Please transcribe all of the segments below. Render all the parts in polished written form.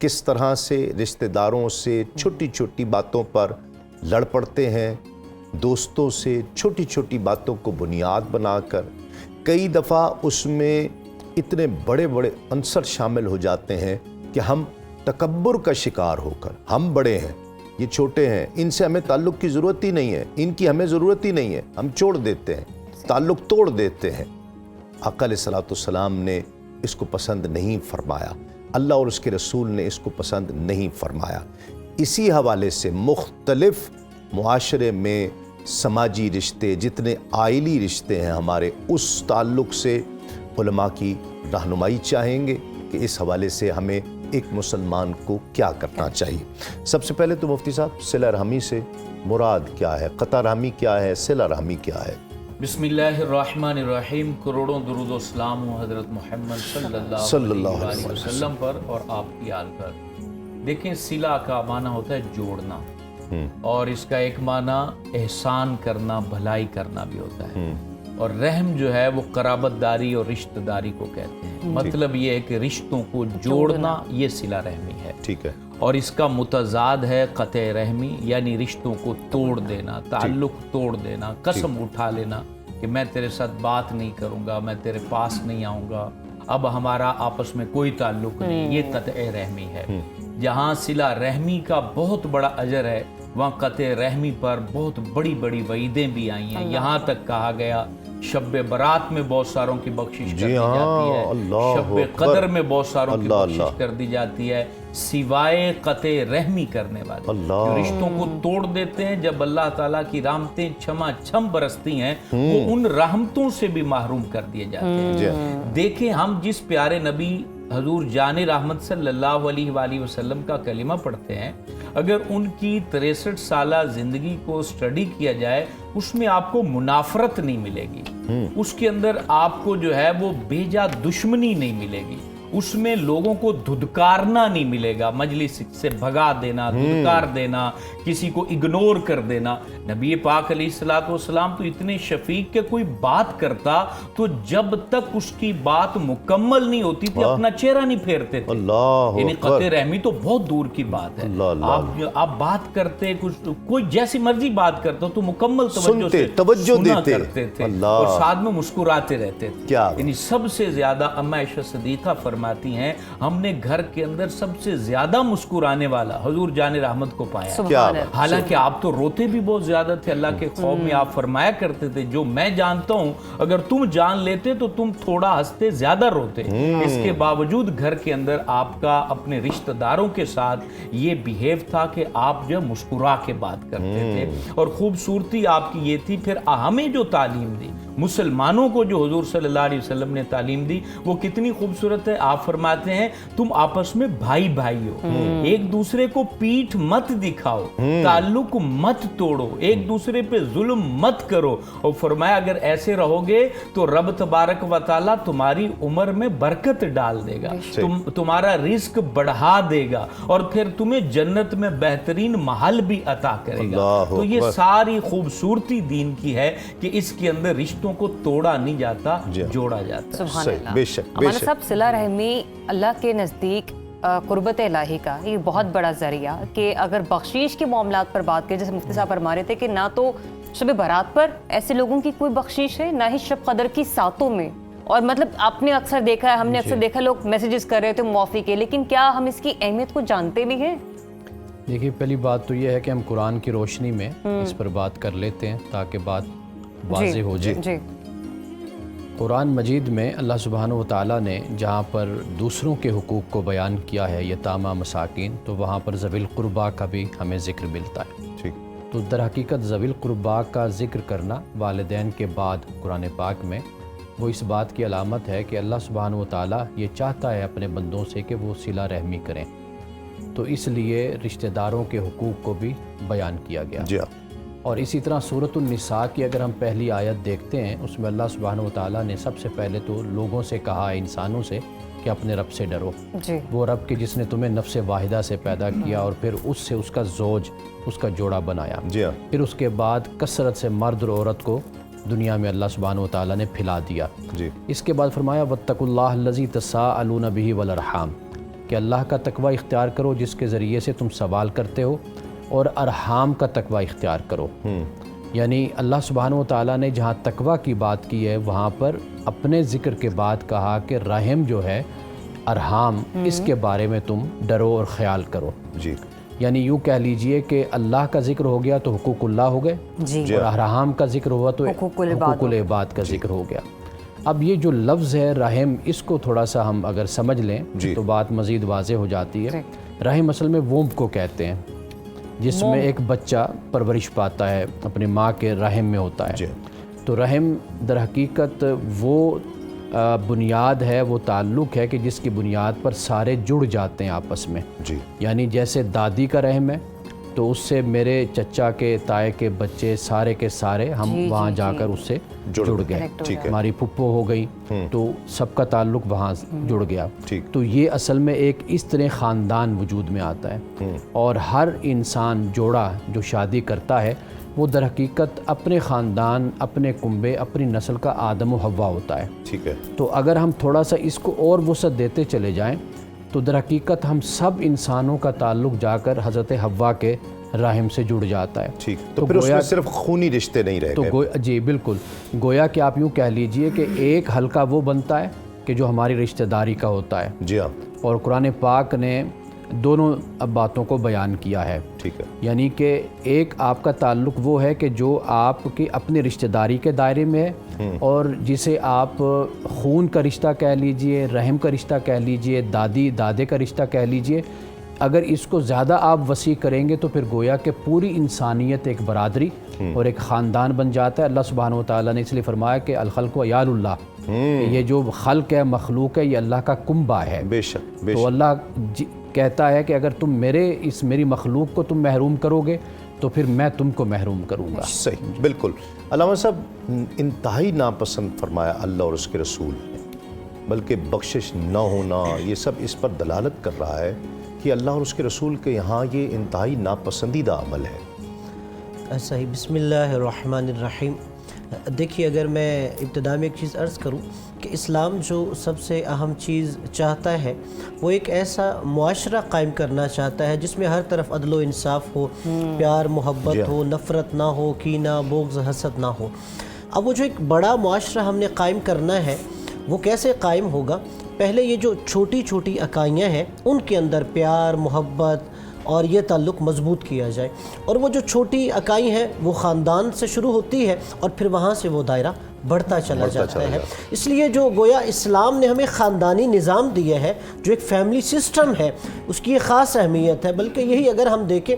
کس طرح سے رشتہ داروں سے چھوٹی چھوٹی باتوں پر لڑ پڑتے ہیں، دوستوں سے چھوٹی چھوٹی باتوں کو بنیاد بنا کر کئی دفعہ اس میں اتنے بڑے بڑے عنصر شامل ہو جاتے ہیں کہ ہم تکبر کا شکار ہو کر، ہم بڑے ہیں یہ چھوٹے ہیں، ان سے ہمیں تعلق کی ضرورت ہی نہیں ہے، ان کی ہمیں ضرورت ہی نہیں ہے، ہم چھوڑ دیتے ہیں، تعلق توڑ دیتے ہیں۔ آقا علیہ الصلوۃ والسلام نے اس کو پسند نہیں فرمایا، اللہ اور اس کے رسول نے اس کو پسند نہیں فرمایا۔ اسی حوالے سے مختلف معاشرے میں سماجی رشتے، جتنے آئلی رشتے ہیں ہمارے، اس تعلق سے علماء کی رہنمائی چاہیں گے کہ اس حوالے سے ہمیں ایک مسلمان کو کیا کرنا چاہیے۔ سب سے پہلے تو مفتی صاحب صلہ رحمی سے مراد کیا ہے؟ قطع رحمی کیا ہے؟ صلہ رحمی کیا ہے؟ بسم اللہ الرحمن الرحیم۔ کروڑوں درود و سلام ہو حضرت محمد صلی اللہ علیہ وسلم پر اور آپ کی آل پر۔ دیکھیں، صلہ کا معنی ہوتا ہے جوڑنا، اور اس کا ایک معنی احسان کرنا، بھلائی کرنا بھی ہوتا ہے، اور رحم جو ہے وہ قرابت داری اور رشتہ داری کو کہتے ہیں۔ مطلب یہ ہے کہ رشتوں کو جوڑنا، یہ صلہ رحمی ہے۔ ٹھیک ہے۔ اور اس کا متضاد ہے قطع رحمی، یعنی رشتوں کو توڑ دینا، تعلق توڑ دینا، قسم اٹھا لینا کہ میں تیرے ساتھ بات نہیں کروں گا، میں تیرے پاس نہیں آؤں گا، اب ہمارا آپس میں کوئی تعلق نہیں، یہ قطع رحمی ہے۔ جہاں صلہ رحمی کا بہت بڑا اجر ہے، وہاں قطع رحمی پر بہت بڑی بڑی وعیدیں بھی آئی ہیں۔ یہاں تک کہا گیا شب برات میں بہت ساروں کی بخشش کر دی جاتی ہے، شب قدر میں بہت ساروں کی بخشش کر دی جاتی ہے، سوائے قطع رحمی کرنے والے جو رشتوں کو توڑ دیتے ہیں۔ جب اللہ تعالیٰ کی رحمتیں چھما چھم برستی ہیں، وہ ان رحمتوں سے بھی محروم کر دیے جاتے ہیں۔ دیکھیں، ہم جس پیارے نبی حضور جان رحمت صلی اللہ علیہ وآلہ وسلم کا کلمہ پڑھتے ہیں، اگر ان کی 63 سالہ زندگی کو سٹڈی کیا جائے، اس میں آپ کو منافرت نہیں ملے گی، اس کے اندر آپ کو جو ہے وہ بے جا دشمنی نہیں ملے گی، اس میں لوگوں کو دھدکارنا نہیں ملے گا، مجلس سے بھگا دینا، دھدکار دینا، کسی کو اگنور کر دینا۔ نبی پاک علیہ الصلوۃ والسلام تو اتنے شفیق کہ کوئی بات کرتا تو جب تک اس کی بات مکمل نہیں ہوتی تھی اپنا چہرہ نہیں پھیرتے تھے۔ یعنی قطع رحمی تو بہت دور کی بات ہے۔ آپ بات کرتے، کوئی جیسی مرضی بات کرتا تو مکمل توجہ دیتے تھے اور ساتھ میں مسکراتے رہتے تھے۔ یعنی سب سے زیادہ اما عائشہ صدیقہ فرماتی ہیں، ہم نے گھر کے اندر سب سے زیادہ مسکرانے والا حضور جان رحمت کو پایا۔ حالانکہ آپ تو روتے بھی بہت زیادہ تھے، اللہ کے خوف میں آپ فرمایا کرتے تھے جو میں جانتا ہوں اگر تم جان لیتے تو تم تھوڑا ہنستے، زیادہ روتے۔ اس کے باوجود گھر کے اندر آپ کا اپنے رشتہ داروں کے ساتھ یہ بیہیو تھا کہ آپ جو مسکرا کے بات کرتے تھے، اور خوبصورتی آپ کی یہ تھی۔ پھر ہمیں جو تعلیم دی، مسلمانوں کو جو حضور صلی اللہ علیہ وسلم نے تعلیم دی، وہ کتنی خوبصورت ہے۔ آپ فرماتے ہیں تم آپس میں بھائی بھائی ہو، ایک دوسرے کو پیٹھ مت دکھاؤ، تعلق مت توڑو، ایک دوسرے پہ ظلم مت کرو، اور فرمایا اگر ایسے رہو گے تو رب تبارک و تعالیٰ تمہاری عمر میں برکت ڈال دے گا، تمہارا رزق بڑھا دے گا، اور پھر تمہیں جنت میں بہترین محل بھی عطا کرے گا۔ تو یہ ساری خوبصورتی دین کی ہے کہ اس کے اندر رشتوں کو توڑا نہیں جاتا، جوڑا جاتا۔ سبحان اللہ۔ بے شک ہمارا سب صلہ رحمی اللہ کے نزدیک قربت الہی کا یہ بہت بڑا ذریعہ، کہ اگر بخشیش کے معاملات پر بات کریں، جیسے مفتی صاحب فرما رہے تھے کہ نہ تو شب برات پر ایسے لوگوں کی کوئی بخشیش ہے، نہ ہی شب قدر کی ساتوں میں، اور مطلب آپ نے اکثر دیکھا ہے، ہم نے اکثر دیکھا لوگ میسیجز کر رہے تھے معافی کے، لیکن کیا ہم اس کی اہمیت کو جانتے بھی ہیں؟ دیکھیے، پہلی بات تو یہ ہے کہ ہم قرآن کی روشنی میں اس پر بات کر لیتے ہیں تاکہ بات واضح ہو جائے۔ قرآن مجید میں اللہ سبحانہ و تعالیٰ نے جہاں پر دوسروں کے حقوق کو بیان کیا ہے، یتامہ، مساکین، تو وہاں پر ذوی القربیٰ کا بھی ہمیں ذکر ملتا ہے۔ تو در حقیقت ذوی القربیٰ کا ذکر کرنا والدین کے بعد قرآن پاک میں، وہ اس بات کی علامت ہے کہ اللہ سبحانہ و تعالیٰ یہ چاہتا ہے اپنے بندوں سے کہ وہ صلہ رحمی کریں، تو اس لیے رشتہ داروں کے حقوق کو بھی بیان کیا گیا۔ اور اسی طرح سورۃ النساء کی اگر ہم پہلی آیت دیکھتے ہیں، اس میں اللہ سبحانہ و تعالیٰ نے سب سے پہلے تو لوگوں سے کہا، انسانوں سے، کہ اپنے رب سے ڈرو، وہ رب کے جس نے تمہیں نفس واحدہ سے پیدا کیا اور پھر اس سے اس کا زوج، اس کا جوڑا بنایا، پھر اس کے بعد کثرت سے مرد اور عورت کو دنیا میں اللہ سبحانہ و تعالیٰ نے پھیلا دیا۔ اس کے بعد فرمایا واتقوا اللہ الذی تساءلون بہ والارحام، کہ کہ اللہ کا تقوی اختیار کرو جس کے ذریعے سے تم سوال کرتے ہو، اور ارحام کا تقوی اختیار کرو۔ یعنی اللہ سبحانہ و تعالیٰ نے جہاں تقوی کی بات کی ہے وہاں پر اپنے ذکر کے بعد کہا کہ رحم جو ہے، ارحام، اس کے بارے میں تم ڈرو اور خیال کرو۔ جی، یعنی یوں کہہ لیجئے کہ اللہ کا ذکر ہو گیا تو حقوق اللہ ہو گئے، جی، اور ارحام کا ذکر ہوا تو حقوق حقوق العباد کا ذکر ہو گیا۔ اب یہ جو لفظ ہے رحم، اس کو تھوڑا سا ہم اگر سمجھ لیں تو بات مزید واضح ہو جاتی ہے۔ رحم اصل میں وومب کو کہتے ہیں، جس میں ایک بچہ پرورش پاتا ہے، اپنے ماں کے رحم میں ہوتا ہے۔ تو رحم در حقیقت وہ بنیاد ہے، وہ تعلق ہے کہ جس کی بنیاد پر سارے جڑ جاتے ہیں آپس میں۔ جی، یعنی جیسے دادی کا رحم ہے تو اس سے میرے چچا کے، تائے کے بچے سارے کے سارے ہم وہاں جا کر اس سے جڑ گئے۔ ہماری پھپھو ہو گئی تو سب کا تعلق وہاں جڑ گیا۔ تو یہ اصل میں ایک اس طرح خاندان وجود میں آتا ہے، اور ہر انسان جوڑا جو شادی کرتا ہے وہ در حقیقت اپنے خاندان، اپنے کنبے، اپنی نسل کا آدم و حوا ہوتا ہے۔ ٹھیک ہے۔ تو اگر ہم تھوڑا سا اس کو اور وسعت دیتے چلے جائیں تو در حقیقت ہم سب انسانوں کا تعلق جا کر حضرت حوا کے رحم سے جڑ جاتا ہے۔ ٹھیک، تو پھر اس میں صرف خونی رشتے نہیں رہ گئے۔ جی بالکل، گویا کہ آپ یوں کہہ لیجئے کہ ایک حلقہ وہ بنتا ہے کہ جو ہماری رشتہ داری کا ہوتا ہے۔ جی ہاں، اور قرآن پاک نے دونوں باتوں کو بیان کیا ہے۔ ٹھیک ہے۔ یعنی کہ ایک آپ کا تعلق وہ ہے کہ جو آپ کی اپنی رشتہ داری کے دائرے میں ہے، اور جسے آپ خون کا رشتہ کہہ لیجئے، رحم کا رشتہ کہہ لیجئے، دادی دادے کا رشتہ کہہ لیجئے۔ اگر اس کو زیادہ آپ وسیع کریں گے تو پھر گویا کہ پوری انسانیت ایک برادری اور ایک خاندان بن جاتا ہے۔ اللہ سبحانہ و تعالیٰ نے اس لیے فرمایا کہ الخلق عیال اللہ، یہ جو خلق ہے، مخلوق ہے، یہ اللہ کا کنبہ ہے۔ بے شک، بے شک۔ تو اللہ کہتا ہے کہ اگر تم میری مخلوق کو تم محروم کرو گے تو پھر میں تم کو محروم کروں گا۔ صحیح، بالکل۔ علامہ صاحب، انتہائی ناپسند فرمایا اللہ اور اس کے رسول نے، بلکہ بخشش نہ ہونا یہ سب اس پر دلالت کر رہا ہے کہ اللہ اور اس کے رسول کے یہاں یہ انتہائی ناپسندیدہ عمل ہے۔ صحیح۔ بسم اللہ الرحمن الرحیم۔ دیکھیے، اگر میں ابتدا میں ایک چیز عرض کروں کہ اسلام جو سب سے اہم چیز چاہتا ہے وہ ایک ایسا معاشرہ قائم کرنا چاہتا ہے جس میں ہر طرف عدل و انصاف ہو، پیار محبت ہو، نفرت نہ ہو، کینہ بغض حسد نہ ہو۔ اب وہ جو ایک بڑا معاشرہ ہم نے قائم کرنا ہے وہ کیسے قائم ہوگا؟ پہلے یہ جو چھوٹی چھوٹی اکائیاں ہیں ان کے اندر پیار محبت اور یہ تعلق مضبوط کیا جائے، اور وہ جو چھوٹی اکائی ہیں وہ خاندان سے شروع ہوتی ہے اور پھر وہاں سے وہ دائرہ بڑھتا چلا جاتا ہے۔ اس لیے جو گویا اسلام نے ہمیں خاندانی نظام دیا ہے، جو ایک فیملی سسٹم ہے، اس کی ایک خاص اہمیت ہے۔ بلکہ یہی اگر ہم دیکھیں،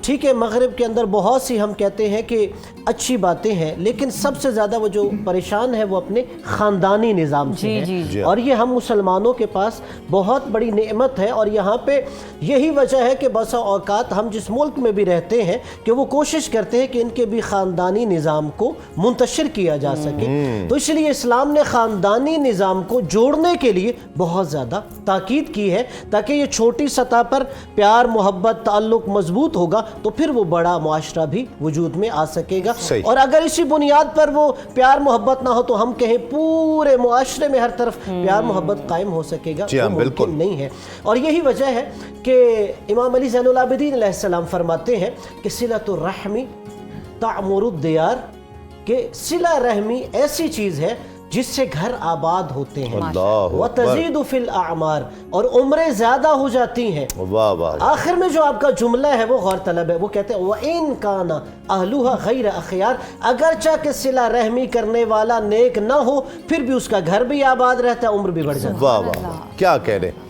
ٹھیک ہے مغرب کے اندر بہت سی ہم کہتے ہیں کہ اچھی باتیں ہیں، لیکن سب سے زیادہ وہ جو پریشان ہے وہ اپنے خاندانی نظام سے ہے، اور یہ ہم مسلمانوں کے پاس بہت بڑی نعمت ہے۔ اور یہاں پہ یہی وجہ ہے کہ بسا اوقات ہم جس ملک میں بھی رہتے ہیں کہ وہ کوشش کرتے ہیں کہ ان کے بھی خاندانی نظام کو منتشر کیا جا سکے۔ تو اس لیے اسلام نے خاندانی نظام کو جوڑنے کے لیے بہت زیادہ تاکید کی ہے، تاکہ یہ چھوٹی سطح پر پیار محبت تعلق مضبوط ہوگا تو پھر وہ بڑا معاشرہ بھی وجود میں آ سکے گا۔ اور اگر اسی بنیاد پر وہ پیار محبت نہ ہو تو ہم کہیں پورے معاشرے میں ہر طرف پیار محبت قائم ہو سکے گا، وہ ممکن نہیں ہے۔ اور یہی وجہ ہے کہ امام علی زین العابدین علیہ السلام فرماتے ہیں کہ صلۃ الرحم تعمر الدیار، کہ صلہ رحمی ایسی چیز ہے جس سے گھر آباد ہوتے ہیں، وَتَزِيدُ فِي الْأَعْمَارِ، اور عمریں زیادہ ہو جاتی ہیں۔ آخر میں جو آپ کا جملہ ہے وہ غور طلب ہے، وہ کہتے ہیں وَإِن كَانَ أَهْلُهَا غَيْرَ أَخْيَارٍ، اگرچہ کہ صلہ رحمی کرنے والا نیک نہ ہو پھر بھی اس کا گھر بھی آباد رہتا ہے، عمر بھی بڑھ جاتی ہے۔ واہ واہ، کیا کہہ رہے ہیں۔